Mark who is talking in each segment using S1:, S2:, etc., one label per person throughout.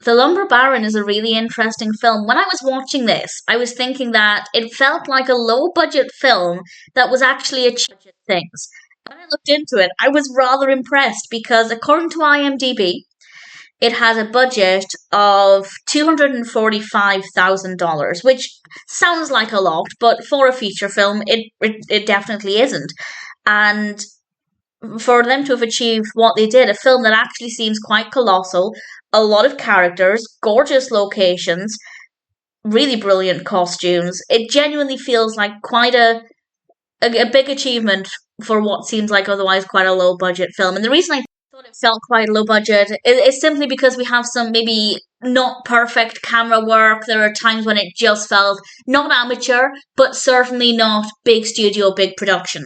S1: The Lumber Baron is a really interesting film. When I was watching this, I was thinking that it felt like a low budget film that was actually achieving things. When I looked into it, I was rather impressed because according to IMDb, it has a budget of $245,000, which sounds like a lot, but for a feature film, it definitely isn't. And for them to have achieved what they did, a film that actually seems quite colossal, a lot of characters, gorgeous locations, really brilliant costumes, it genuinely feels like quite a big achievement for what seems like otherwise quite a low budget film. And the reason I thought it felt quite low budget is simply because we have some maybe not perfect camera work. There are times when it just felt not amateur, but certainly not big studio, big production.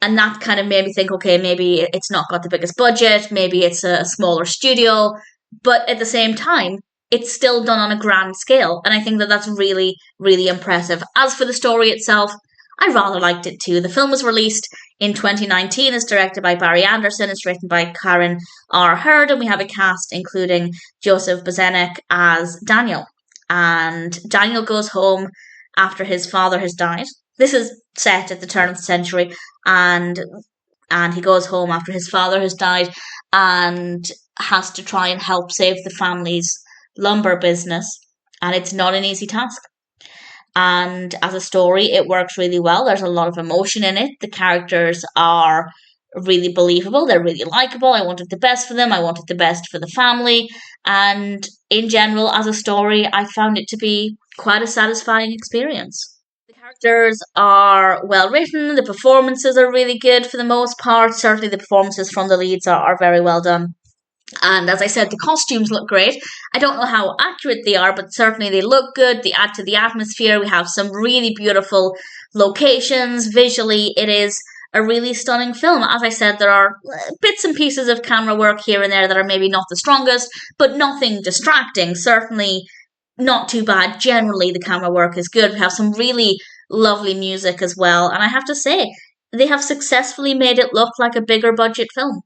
S1: And that kind of made me think, okay, maybe it's not got the biggest budget, maybe it's a smaller studio, but at the same time, it's still done on a grand scale. And I think that that's really, really impressive. As for the story itself, I rather liked it too. The film was released in 2019. It's directed by Barry Andersson. It's written by Karen R. Hurd. And we have a cast including Joseph Bezenek as Daniel. And Daniel goes home after his father has died. This is set at the turn of the century. And he goes home after his father has died and has to try and help save the family's lumber business. And it's not an easy task. And as a story, it works really well. There's a lot of emotion in it. The characters are really believable. They're really likable. I wanted the best for them. I wanted the best for the family. And in general, as a story, I found it to be quite a satisfying experience. The characters are well written. The performances are really good for the most part. Certainly the performances from the leads are very well done. And as I said, the costumes look great. I don't know how accurate they are, but certainly they look good. They add to the atmosphere. We have some really beautiful locations. Visually, it is a really stunning film. As I said, there are bits and pieces of camera work here and there that are maybe not the strongest, but nothing distracting. Certainly not too bad. Generally, the camera work is good. We have some really lovely music as well. And I have to say, they have successfully made it look like a bigger budget film.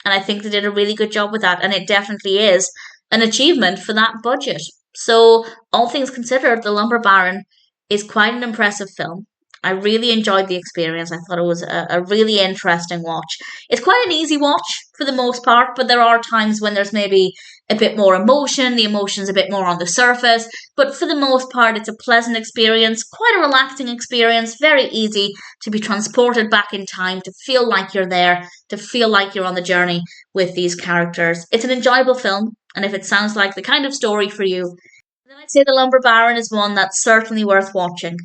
S1: And I think they did a really good job with that. And it definitely is an achievement for that budget. So, all things considered, The Lumber Baron is quite an impressive film. I really enjoyed the experience. I thought it was a really interesting watch. It's quite an easy watch for the most part, but there are times when there's maybe a bit more emotion. The emotion's a bit more on the surface. But for the most part, it's a pleasant experience, quite a relaxing experience, very easy to be transported back in time, to feel like you're there, to feel like you're on the journey with these characters. It's an enjoyable film, and if it sounds like the kind of story for you, then I'd say The Lumber Baron is one that's certainly worth watching.